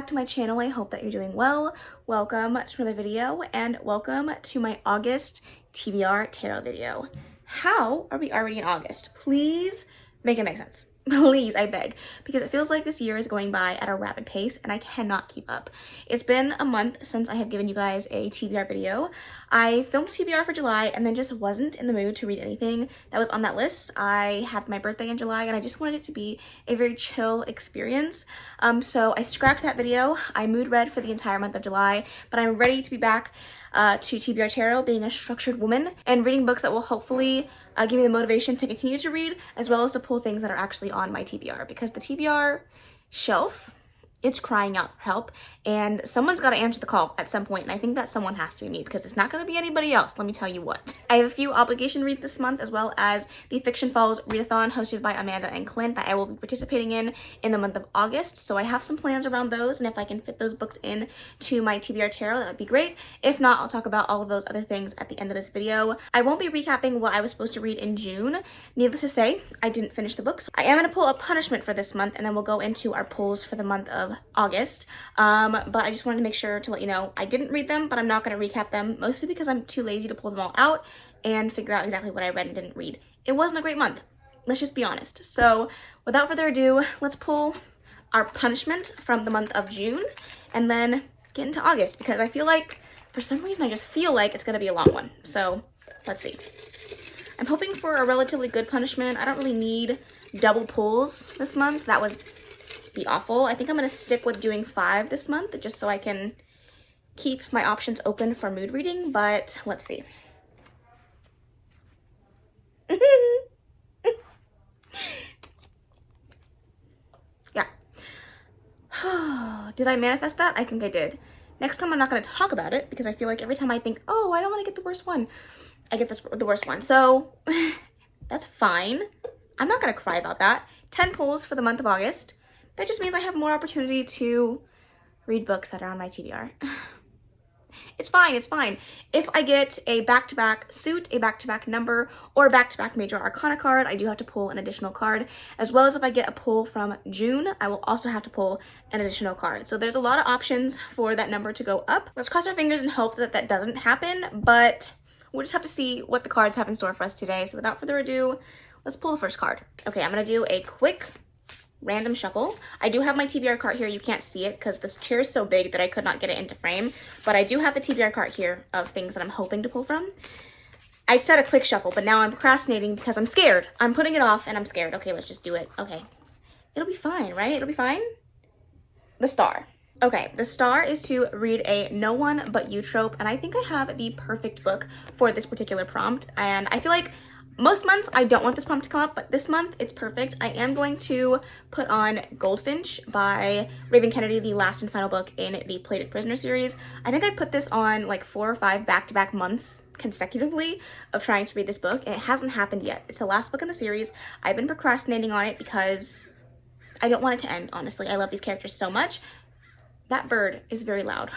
back to my channel. I hope that you're doing well. Welcome to another video and welcome to my August TBR tarot video. How are we already in August? Please make it make sense. Please, I beg, because it feels like this year is going by at a rapid pace and I cannot keep up. It's been a month since I have given you guys a TBR video. I filmed TBR for July and then just wasn't in the mood to read anything that was on that list. I had my birthday in July and I just wanted it to be a very chill experience. So I scrapped that video. I mood read for the entire month of July, but I'm ready to be back to TBR Tarot, being a structured woman and reading books that will hopefully give me the motivation to continue to read, as well as to pull things that are actually on my TBR, because the TBR shelf, it's crying out for help and someone's got to answer the call at some point, and I think that someone has to be me because it's not going to be anybody else, let me tell you what. I have a few obligation reads this month, as well as the Fiction Falls Readathon hosted by Amanda and Clint that I will be participating in the month of August. So I have some plans around those, and if I can fit those books in to my TBR Tarot, that would be great. If not, I'll talk about all of those other things at the end of this video. I won't be recapping what I was supposed to read in June. Needless to say, I didn't finish the books. I am going to pull a punishment for this month, and then we'll go into our pulls for the month of August. But I just wanted to make sure to let you know I didn't read them, but I'm not going to recap them, mostly because I'm too lazy to pull them all out and figure out exactly what I read and didn't read. It wasn't a great month, let's just be honest. So without further ado, let's pull our punishment from the month of June and then get into August, because I feel like, for some reason, I just feel like it's going to be a long one. So let's see. I'm hoping for a relatively good punishment. I don't really need double pulls this month. That would be awful. I think I'm going to stick with doing 5 this month, just so I can keep my options open for mood reading, but let's see. Yeah. Did I manifest that? I think I did. Next time I'm not going to talk about it, because I feel like every time I think, oh, I don't want to get the worst one, I get the worst one. So that's fine. I'm not going to cry about that. 10 pulls for the month of August. That just means I have more opportunity to read books that are on my TBR. It's fine, it's fine. If I get a back-to-back suit, a back-to-back number, or a back-to-back major arcana card, I do have to pull an additional card, as well as if I get a pull from June, I will also have to pull an additional card. So there's a lot of options for that number to go up. Let's cross our fingers and hope that that doesn't happen, but we'll just have to see what the cards have in store for us today. So without further ado, let's pull the first card. Okay, I'm gonna do a quick random shuffle. I do have my TBR card here. You can't see it because this chair is so big that I could not get it into frame, but I do have the TBR card here of things that I'm hoping to pull from. I said a quick shuffle, but now I'm procrastinating because I'm scared. I'm putting it off and I'm scared. Okay, let's just do it. Okay. It'll be fine, right? It'll be fine. The Star. Okay, the Star is to read a no one but you trope, and I think I have the perfect book for this particular prompt, and I feel like most months I don't want this prompt to come up, but this month it's perfect. I am going to put on Goldfinch by Raven Kennedy, the last and final book in the Plated Prisoner series. I think I put this on like 4 or 5 back-to-back months consecutively of trying to read this book, and it hasn't happened yet. It's the last book in the series. I've been procrastinating on it because I don't want it to end, honestly. I love these characters so much. That bird is very loud.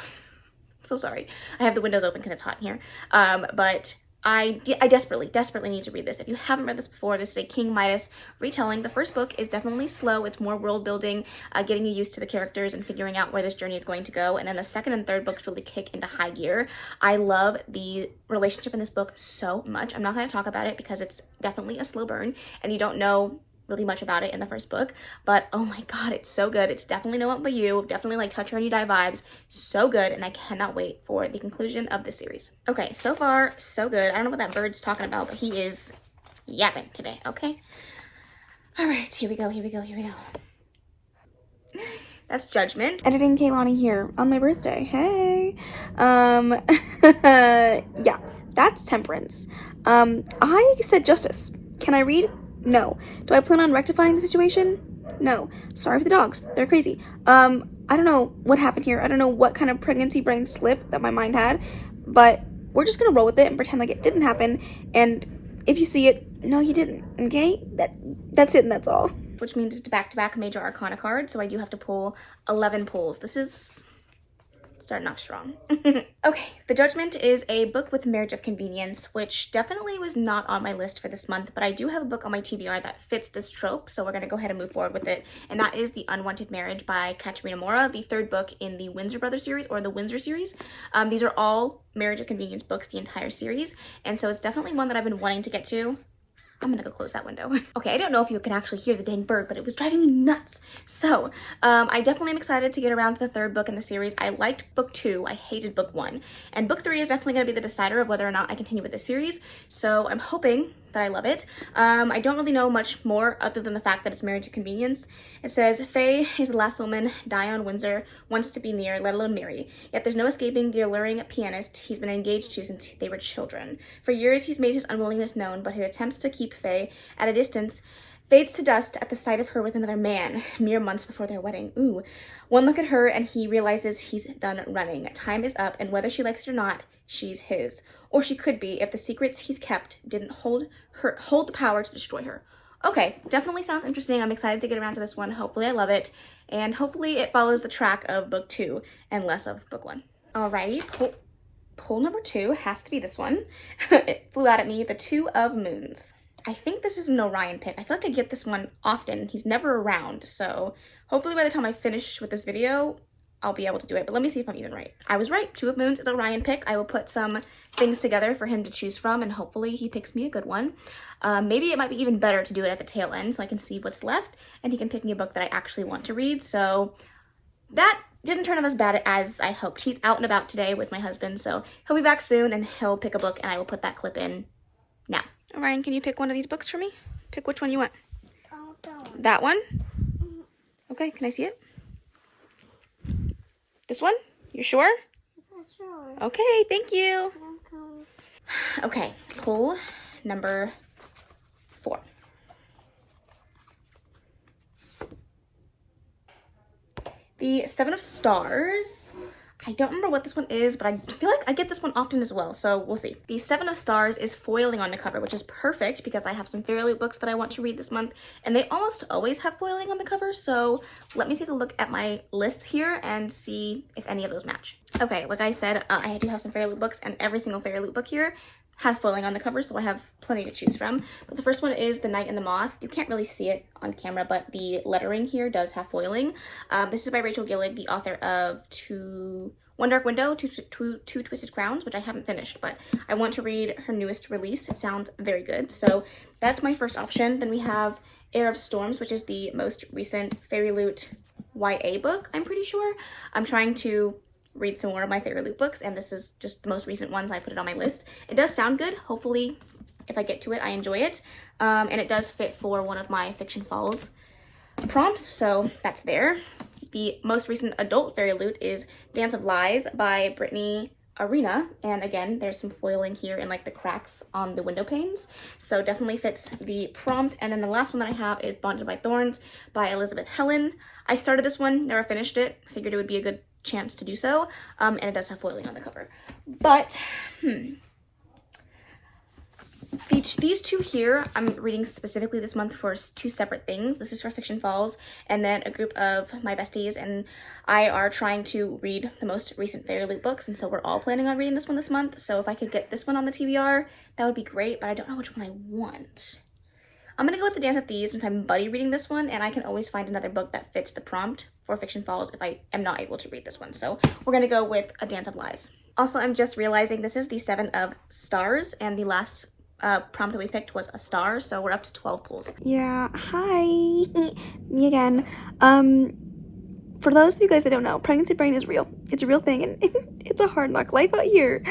So sorry. I have the windows open because it's hot in here. But I desperately need to read this. If you haven't read this before, this is a King Midas retelling. The first book is definitely slow. It's more world building, getting you used to the characters and figuring out where this journey is going to go. And then the second and third books really kick into high gear. I love the relationship in this book so much. I'm not going to talk about it because it's definitely a slow burn and you don't know really much about it in the first book, but oh my god, it's so good. It's definitely No One But You, definitely like Touch Her and You Die vibes, so good, and I cannot wait for the conclusion of this series. Okay, so far so good. I don't know what that bird's talking about, but he is yapping today. Okay, all right, here we go. That's Judgment. Editing Kaylani here on my birthday. Hey. Yeah, that's Temperance. I said Justice. Can I read? No. Do I plan on rectifying the situation? No. Sorry for the dogs. They're crazy. I don't know what happened here. I don't know what kind of pregnancy brain slip that my mind had, but we're just gonna roll with it and pretend like it didn't happen. And if you see it, no, you didn't. Okay? That's it, and that's all. Which means it's back-to-back major arcana card, so I do have to pull 11 pulls. This is Starting off strong. Okay, The Judgment is a book with Marriage of Convenience, which definitely was not on my list for this month, but I do have a book on my TBR that fits this trope, so we're going to go ahead and move forward with it, and that is The Unwanted Marriage by Katerina Mora, the third book in the Windsor Brothers series, or the Windsor series. These are all Marriage of Convenience books, the entire series, and so it's definitely one that I've been wanting to get to. I'm gonna go close that window. Okay, I don't know if you can actually hear the dang bird, but it was driving me nuts. So, I definitely am excited to get around to the third book in the series. I liked book 2, I hated book 1. And book 3 is definitely gonna be the decider of whether or not I continue with the series. So I'm hoping that I love it. I don't really know much more other than the fact that it's Marriage of Convenience. It says, Faye is the last woman Dion Windsor wants to be near, let alone marry. Yet there's no escaping the alluring pianist he's been engaged to since they were children. For years, he's made his unwillingness known, but his attempts to keep Faye at a distance fades to dust at the sight of her with another man, mere months before their wedding. Ooh. One look at her and he realizes he's done running. Time is up, and whether she likes it or not, she's his. Or she could be if the secrets he's kept didn't hold the power to destroy her. Okay, definitely sounds interesting. I'm excited to get around to this one. Hopefully I love it. And hopefully it follows the track of book 2 and less of book 1. Alrighty, pull number 2 has to be this one. It flew out at me, The Two of Moons. I think this is an Orion pick. I feel like I get this one often. He's never around, so hopefully by the time I finish with this video, I'll be able to do it, but let me see if I'm even right. I was right. Two of Moons is a Orion pick. I will put some things together for him to choose from, and hopefully he picks me a good one. Maybe it might be even better to do it at the tail end so I can see what's left, and he can pick me a book that I actually want to read. So that didn't turn out as bad as I hoped. He's out and about today with my husband, so he'll be back soon, and he'll pick a book, and I will put that clip in now. Orion, can you pick one of these books for me? Pick which one you want. That one? Okay, can I see it? This one? You sure? Sure. Okay, thank you. Welcome. Okay, pull number 4. The Seven of Stars. I don't remember what this one is, but I feel like I get this one often as well, so we'll see. The Seven of Stars is foiling on the cover, which is perfect because I have some Fairy Loot books that I want to read this month, and they almost always have foiling on the cover, so let me take a look at my list here and see if any of those match. Okay, like I said, I do have some Fairy Loot books, and every single Fairy Loot book here has foiling on the cover, so I have plenty to choose from. But the first one is The Knight and the Moth. You can't really see it on camera, but the lettering here does have foiling. This is by Rachel Gillig, the author of One Dark Window, Two Twisted Crowns, which I haven't finished, but I want to read her newest release. It sounds very good, so that's my first option. Then we have Heir of Storms, which is the most recent Fairy Loot YA book, I'm pretty sure. I'm trying to read some more of my Fairy Loot books, and this is just the most recent ones. I put it on my list. It does sound good. Hopefully, if I get to it, I enjoy it. And it does fit for one of my Fiction Falls prompts, so that's there. The most recent adult Fairy Loot is Dance of Lies by Brittany Arena, and again, there's some foiling here in like the cracks on the window panes, so definitely fits the prompt. And then the last one that I have is Bonded by Thorns by Elizabeth Helen. I started this one, never finished it, figured it would be a good chance to do so, and it does have foiling on the cover. But these two here I'm reading specifically this month for 2 separate things. This is for Fiction Falls, and then a group of my besties and I are trying to read the most recent Fairy Loot books, and so we're all planning on reading this one this month. So if I could get this one on the TBR, that would be great, but I don't know which one I want. I'm gonna go with The Dance of Thieves since I'm buddy reading this one, and I can always find another book that fits the prompt for Fiction Falls if I am not able to read this one. So we're gonna go with A Dance of Lies. Also, I'm just realizing this is the 7 of Stars, and the last prompt that we picked was a star, so we're up to 12 pulls. Yeah, hi, me again. For those of you guys that don't know, pregnancy brain is real. It's a real thing, and it's a hard knock life out here.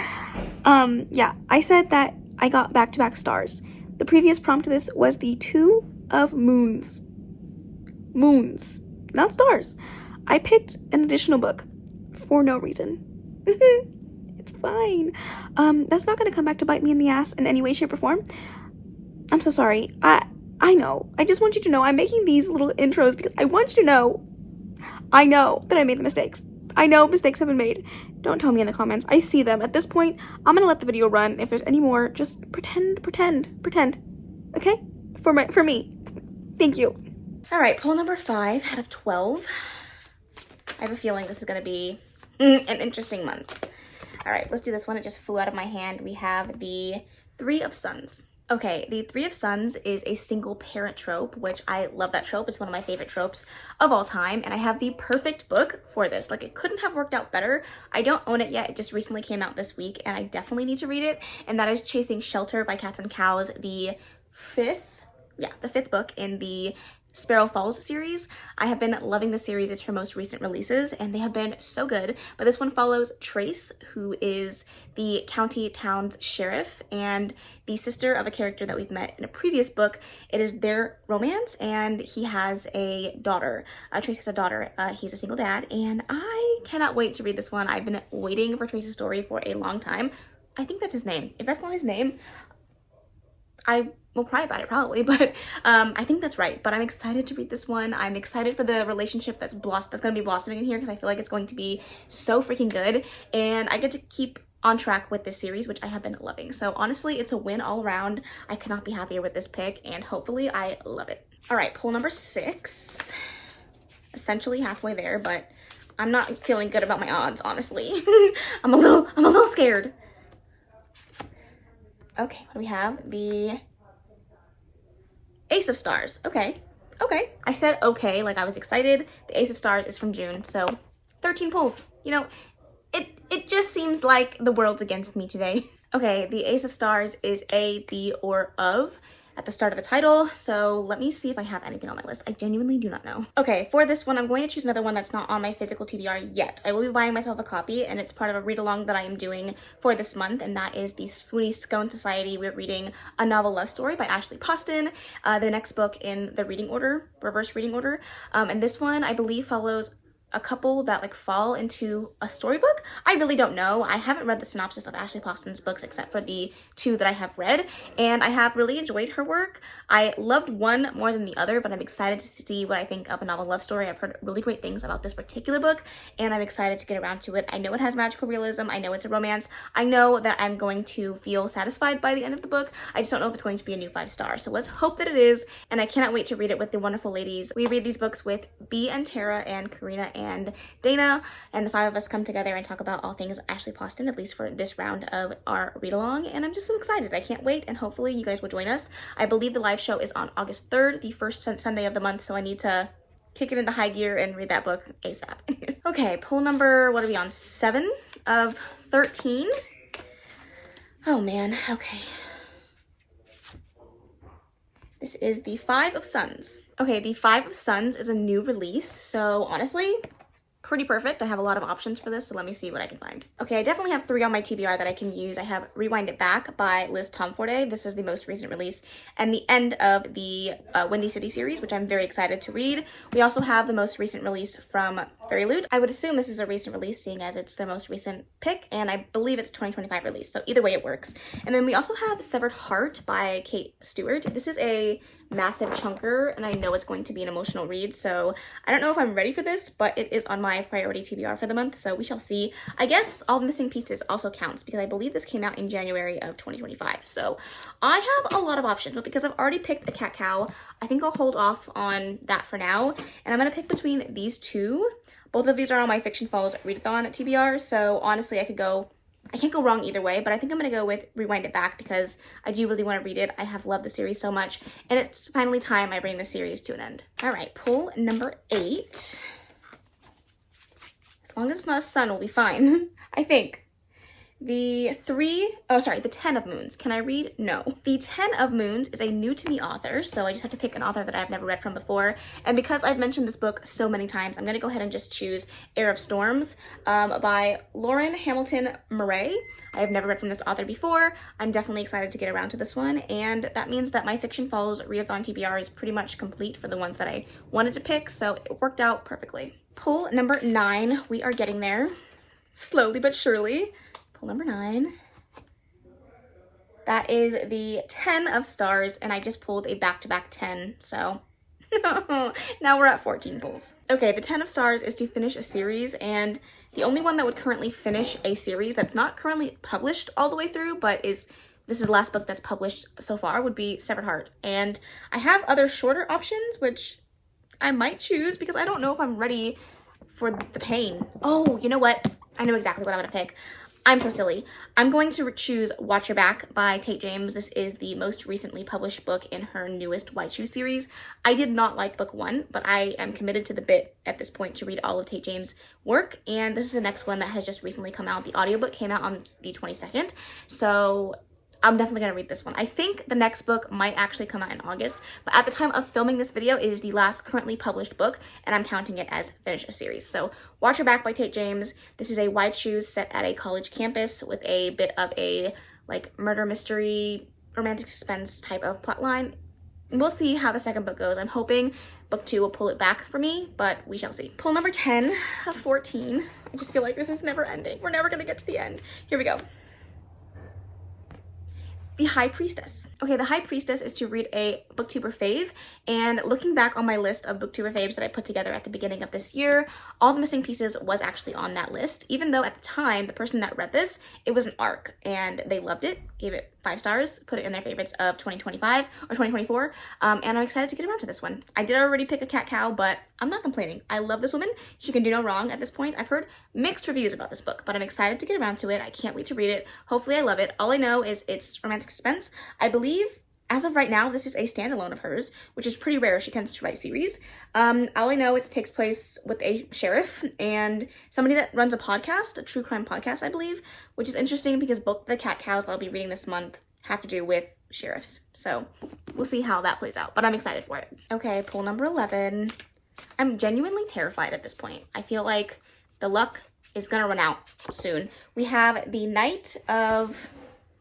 Yeah, I said that I got back-to-back stars. The previous prompt to this was the Two of Moons. Moons, not stars. I picked an additional book for no reason. It's fine. That's not gonna come back to bite me in the ass in any way, shape, or form. I'm so sorry. I know. I just want you to know I'm making these little intros because I want you to know I know that I made the mistakes. I know mistakes have been made. Don't tell me in the comments. I see them. At this point, I'm gonna let the video run. If there's any more, just pretend. Okay? For me. Thank you. All right, pull number 5 out of 12. I have a feeling this is gonna be An interesting month. All right, let's do this one. It just flew out of my hand. We have the Three of Suns. Okay, the Three of Suns is a single parent trope, which I love that trope. It's one of my favorite tropes of all time, and I have the perfect book for this. Like, it couldn't have worked out better. I don't own it yet. It just recently came out this week, and I definitely need to read it, and that is Chasing Shelter by Catherine Cowles, the fifth book in the Sparrow Falls series. I have been loving the series. It's her most recent releases and they have been so good. But this one follows Trace, who is the county town's sheriff and the sister of a character that we've met in a previous book. It is their romance and he has a daughter. Trace has a daughter. He's a single dad and I cannot wait to read this one. I've been waiting for Trace's story for a long time. I think that's his name. If that's not his name, I will cry about it probably, but I think that's right. But I'm excited to read this one. I'm excited for the relationship that's going to be blossoming in here because I feel like it's going to be so freaking good. And I get to keep on track with this series, which I have been loving. So honestly, it's a win all around. I could not be happier with this pick and hopefully I love it. All right, pull number 6. Essentially halfway there, but I'm not feeling good about my odds, honestly. I'm a little scared. Okay, what do we have? The Ace of Stars. Okay. I said okay, like I was excited. The Ace of Stars is from June, so 13 pulls. You know, it just seems like the world's against me today. Okay, the Ace of Stars is a, the, or of at the start of the title, so let me see if I have anything on my list. I genuinely do not know. Okay, for this one, I'm going to choose another one that's not on my physical TBR yet. I will be buying myself a copy, and it's part of a read-along that I am doing for this month, and that is the Swoony Scone Society. We're reading A Novel Love Story by Ashley Poston, the next book in the reading order, reverse reading order, and this one, I believe, follows a couple that like fall into a storybook. I really don't know. I haven't read the synopsis of Ashley Poston's books except for the 2 that I have read, and I have really enjoyed her work. I loved one more than the other, but I'm excited to see what I think of A Novel Love Story. I've heard really great things about this particular book, and I'm excited to get around to it. I know it has magical realism. I know it's a romance. I know that I'm going to feel satisfied by the end of the book. I just don't know if it's going to be a new 5-star. So let's hope that it is, and I cannot wait to read it with the wonderful ladies. We read these books with Bea and Tara and Karina and Dana, and the 5 of us come together and talk about all things Ashley Poston, at least for this round of our read-along, and I'm just so excited. I can't wait, and hopefully you guys will join us. I believe the live show is on August 3rd, the first Sunday of the month, so I need to kick it into high gear and read that book ASAP. Okay, pull number, what are we on, 7 of 13? Oh man, okay. This is the 5 of Suns. Okay, the 5 of Suns is a new release, so honestly, pretty perfect. I have a lot of options for this, so let me see what I can find. Okay, I definitely have 3 on my TBR that I can use. I have Rewind It Back by Liz Tomforte. This is the most recent release and the end of the Windy City series, which I'm very excited to read. We also have the most recent release from Fairy Loot. I would assume this is a recent release, seeing as it's the most recent pick, and I believe it's a 2025 release, so either way it works. And then we also have Severed Heart by Kate Stewart. This is a massive chunker, and I know it's going to be an emotional read, so I don't know if I'm ready for this, but it is on my priority TBR for the month, so we shall see. I guess All the Missing Pieces also counts because I believe this came out in January of 2025, so I have a lot of options, but because I've already picked a cat cow, I think I'll hold off on that for now, and I'm going to pick between these 2. Both of these are on my Fiction Falls Readathon TBR, so honestly I can't go wrong either way, but I think I'm going to go with Rewind It Back because I do really want to read it. I have loved the series so much, and it's finally time I bring the series to an end. All right, pull number 8. As long as it's not a sun, we'll be fine, I think. The 10 of Moons. Can I read? No. The 10 of Moons is a new to me author, so I just have to pick an author that I've never read from before. And because I've mentioned this book so many times, I'm going to go ahead and just choose Heir of Storms by Lauren Hamilton Murray. I have never read from this author before. I'm definitely excited to get around to this one, and that means that my Fiction Falls Readathon TBR is pretty much complete for the ones that I wanted to pick, so it worked out perfectly. Pull number 9. We are getting there. Slowly but surely. Pull number 9. That is the 10 of Stars, and I just pulled a back-to-back 10, so now we're at 14 pulls. Okay, the 10 of Stars is to finish a series, and the only one that would currently finish a series that's not currently published all the way through, but this is the last book that's published so far, would be Severed Heart. And I have other shorter options, which I might choose because I don't know if I'm ready for the pain. Oh, you know what? I know exactly what I'm gonna pick. I'm so silly. I'm going to choose Watch Your Back by Tate James. This is the most recently published book in her newest White Shoe series. I did not like book 1, but I am committed to the bit at this point to read all of Tate James' work, and this is the next one that has just recently come out. The audiobook came out on the 22nd, so I'm definitely gonna read this one. I think the next book might actually come out in August, but at the time of filming this video, it is the last currently published book, and I'm counting it as finished a series. So Watch Your Back by Tate James. This is a White Shoes set at a college campus with a bit of a like murder mystery, romantic suspense type of plotline. We'll see how the second book goes. I'm hoping book 2 will pull it back for me, but we shall see. Pull number 10 of 14. I just feel like this is never ending. We're never gonna get to the end. Here we go. The High Priestess. Okay, The High Priestess is to read a booktuber fave, and looking back on my list of booktuber faves that I put together at the beginning of this year, All the Missing Pieces was actually on that list, even though at the time, the person that read this, it was an ARC, and they loved it, gave it 5 stars, put it in their favorites of 2025 or 2024, and I'm excited to get around to this one. I did already pick a cat cow, but I'm not complaining. I love this woman. She can do no wrong at this point. I've heard mixed reviews about this book, but I'm excited to get around to it. I can't wait to read it. Hopefully I love it. All I know is it's romantic suspense. I believe, as of right now, this is a standalone of hers, which is pretty rare. She tends to write series. All I know is it takes place with a sheriff and somebody that runs a podcast, a true crime podcast, I believe, which is interesting because both the cat cows that I'll be reading this month have to do with sheriffs. So we'll see how that plays out, but I'm excited for it. Okay, pull number 11. I'm genuinely terrified at this point. I feel like the luck is gonna run out soon. We have The Knight of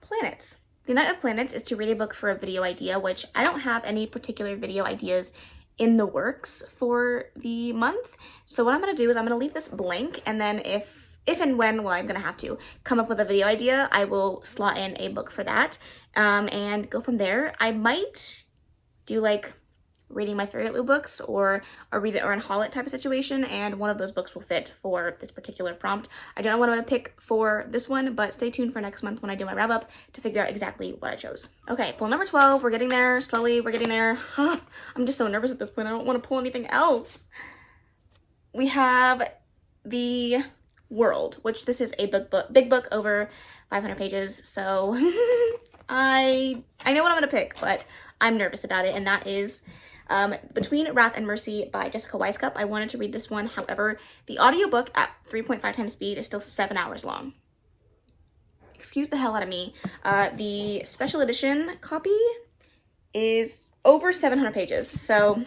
Planets. The Knight of Planets is to read a book for a video idea, which I don't have any particular video ideas in the works for the month. So what I'm gonna do is I'm gonna leave this blank, and then if and when, well, I'm gonna have to come up with a video idea, I will slot in a book for that and go from there. I might do like reading my favorite Lou books or a read it or haul it type of situation, and one of those books will fit for this particular prompt. I don't know what I'm gonna pick for this one, but stay tuned for next month when I do my wrap up to figure out exactly what I chose. Okay, pull number 12. We're getting there slowly. We're getting there. I'm just so nervous at this point. I don't want to pull anything else. We have The World, which this is a big book over 500 pages. So I know what I'm gonna pick, but I'm nervous about it, and that is Between Wrath and Mercy by Jessica Weiskup. I wanted to read this one. However, the audiobook at 3.5 times speed is still 7 hours long. Excuse the hell out of me. The special edition copy is over 700 pages, so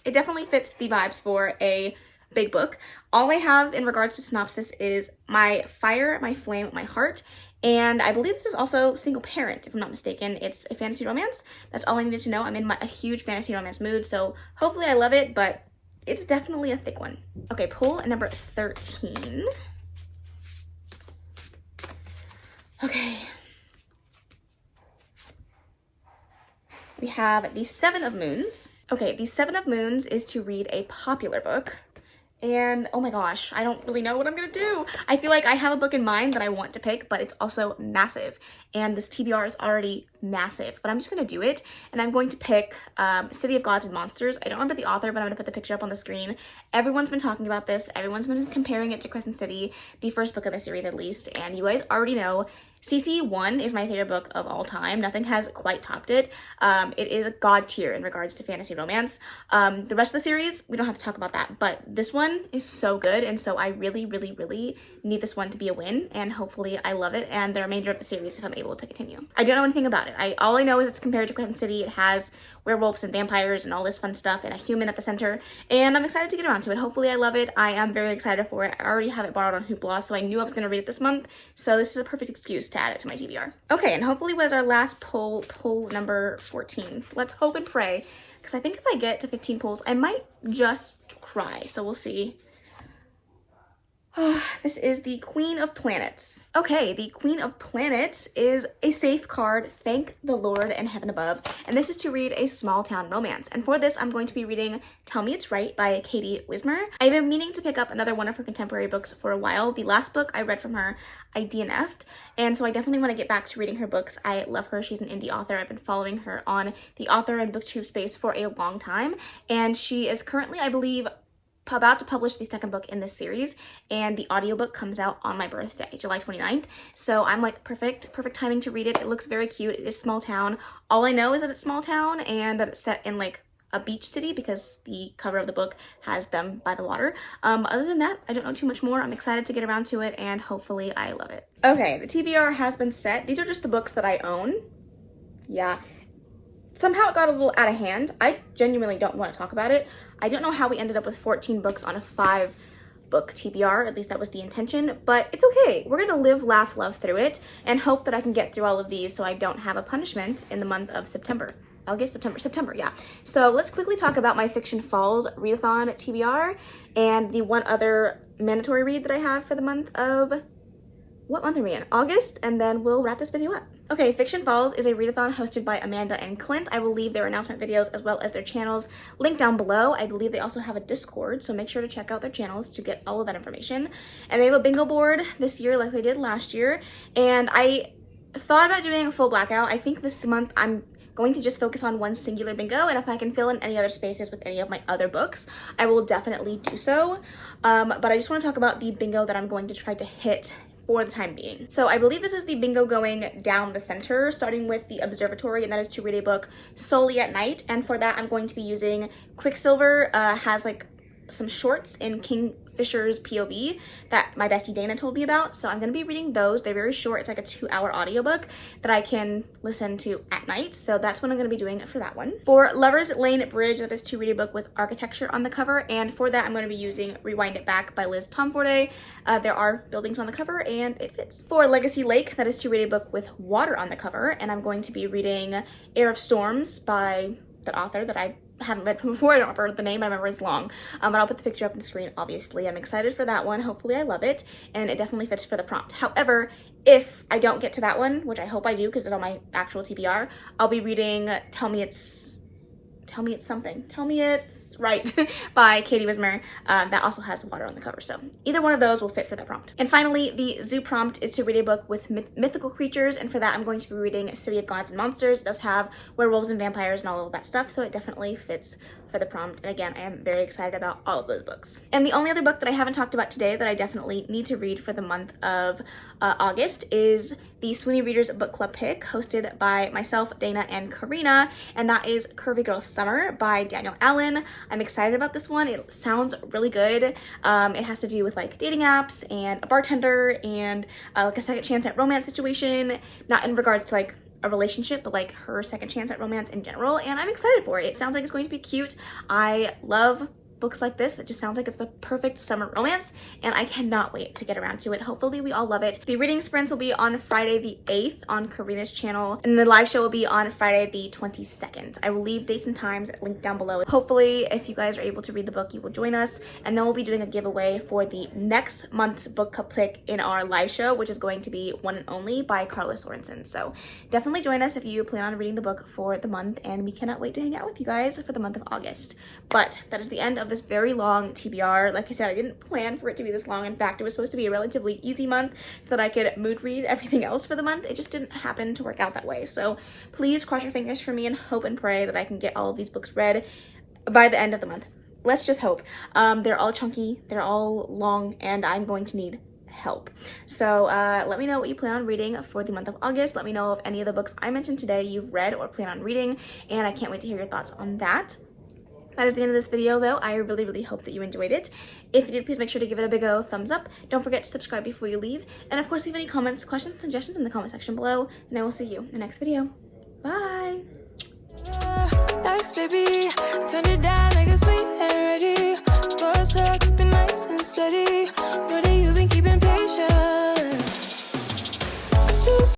it definitely fits the vibes for a big book. All I have in regards to synopsis is my fire, my flame, my heart, and I believe this is also single parent, if I'm not mistaken. It's a fantasy romance. That's all I needed to know. I'm in a huge fantasy romance mood, so hopefully I love it, but it's definitely a thick one. Okay, pull number 13. Okay. We have The Seven of Moons. Okay, The Seven of Moons is to read a popular book. And oh my gosh, I don't really know what I'm gonna do. I feel like I have a book in mind that I want to pick, but it's also massive. And this TBR is already massive, but I'm just gonna do it. And I'm going to pick City of Gods and Monsters. I don't remember the author, but I'm gonna put the picture up on the screen. Everyone's been talking about this. Everyone's been comparing it to Crescent City, the first book of the series at least. And you guys already know CC1 is my favorite book of all time. Nothing has quite topped it. It is a god tier in regards to fantasy romance. The rest of the series, we don't have to talk about that, but this one is so good, and so I really, really, really need this one to be a win, and hopefully I love it and the remainder of the series if I'm able to continue. I don't know anything about it. All I know is it's compared to Crescent City. It has werewolves and vampires and all this fun stuff and a human at the center, and I'm excited to get around to it. Hopefully I love it. I am very excited for it. I already have it borrowed on Hoopla, so I knew I was going to read it this month, so this is a perfect excuse to add it to my TBR. Okay, and hopefully was our last pull number 14. Let's hope and pray, because I think if I get to 15 pulls, I might just cry, so we'll see. This is the Queen of Planets. Okay, the Queen of Planets is a safe card, thank the Lord and heaven above, and this is to read a small town romance. And for this, I'm going to be reading Tell Me It's Right by Katie Wismer. I've been meaning to pick up another one of her contemporary books for a while. The last book I read from her, I DNF'd, and so I definitely want to get back to reading her books. I love her. She's an indie author. I've been following her on the author and booktube space for a long time, and she is currently, I believe, about to publish the second book in this series, and the audiobook comes out on my birthday, July 29th. So I'm like, perfect timing to read it. It looks very cute. It is small town. All I know is that it's small town and that it's set in like a beach city because the cover of the book has them by the water. Other than that, I don't know too much more. I'm excited to get around to it and hopefully I love it. Okay, the TBR has been set. These are just the books that I own. Yeah. Somehow it got a little out of hand. I genuinely don't want to talk about it. I don't know how we ended up with 14 books on a 5-book TBR. At least that was the intention, but it's okay. We're gonna live, laugh, love through it and hope that I can get through all of these so I don't have a punishment in the month of September. September, yeah. So let's quickly talk about my Fiction Falls Readathon TBR and the one other mandatory read that I have for the month of, what month are we in? August, and then we'll wrap this video up. Okay, Fiction Falls is a readathon hosted by Amanda and Clint. I will leave their announcement videos as well as their channels linked down below. I believe they also have a Discord, so make sure to check out their channels to get all of that information. And they have a bingo board this year like they did last year, and I thought about doing a full blackout. I think this month I'm going to just focus on one singular bingo, and if I can fill in any other spaces with any of my other books, I will definitely do so. But I just want to talk about the bingo that I'm going to try to hit for the time being. So I believe this is the bingo going down the center, starting with the observatory, and that is to read a book solely at night. And for that, I'm going to be using Quicksilver, has like some shorts in Kingfisher's POV that my bestie Dana told me about. So I'm gonna be reading those. They're very short. It's like a 2-hour audiobook that I can listen to at night. So that's what I'm gonna be doing for that one. For Lover's Lane Bridge, that is to read a book with architecture on the cover. And for that, I'm gonna be using Rewind It Back by Liz Tomforday. There are buildings on the cover and it fits. For Legacy Lake, that is to read a book with water on the cover. And I'm going to be reading Air of Storms by the author that I haven't read before. I don't remember the name. I remember it's long. But I'll put the picture up on the screen, obviously. I'm excited for that one. Hopefully I love it. And it definitely fits for the prompt. However, if I don't get to that one, which I hope I do because it's on my actual TBR, I'll be reading Tell Me It's Right by Katie Wismer. That also has water on the cover. So either one of those will fit for that prompt. And finally, the zoo prompt is to read a book with mythical creatures. And for that, I'm going to be reading City of Gods and Monsters. It does have werewolves and vampires and all of that stuff. So it definitely fits for the prompt. And again, I am very excited about all of those books. And the only other book that I haven't talked about today that I definitely need to read for the month of August is the Sweeney Readers Book Club pick hosted by myself, Dana, and Karina. And that is Curvy Girl Summer by Daniel Allen. I'm excited about this one. It sounds really good. It has to do with like dating apps and a bartender and like a second chance at romance situation, not in regards to like a relationship, but like her second chance at romance in general, and I'm excited for it. It sounds like it's going to be cute. I love books like this. It just sounds like it's the perfect summer romance, and I cannot wait to get around to it. Hopefully we all love it. The reading sprints will be on Friday the 8th on Karina's channel, and the live show will be on Friday the 22nd. I will leave dates and times linked down below. Hopefully, if you guys are able to read the book, you will join us, and then we'll be doing a giveaway for the next month's book club pick in our live show, which is going to be One and Only by Carla Sorensen. So definitely join us if you plan on reading the book for the month, and we cannot wait to hang out with you guys for the month of August. But that is the end of this very long TBR. Like I said, I didn't plan for it to be this long. In fact, it was supposed to be a relatively easy month so that I could mood read everything else for the month. It just didn't happen to work out that way. So please cross your fingers for me and hope and pray that I can get all of these books read by the end of the month. Let's just hope. They're all chunky, they're all long, and I'm going to need help. So let me know what you plan on reading for the month of August. Let me know if any of the books I mentioned today you've read or plan on reading, and I can't wait to hear your thoughts on that. That is the end of this video though. I really hope that you enjoyed it. If you did, please make sure to give it a big thumbs up. Don't forget to subscribe before you leave. And of course, leave any comments, questions, suggestions in the comment section below. And I will see you in the next video. Bye! Thanks, baby. Turn it down, make it sweet and ready. Keep it nice and steady.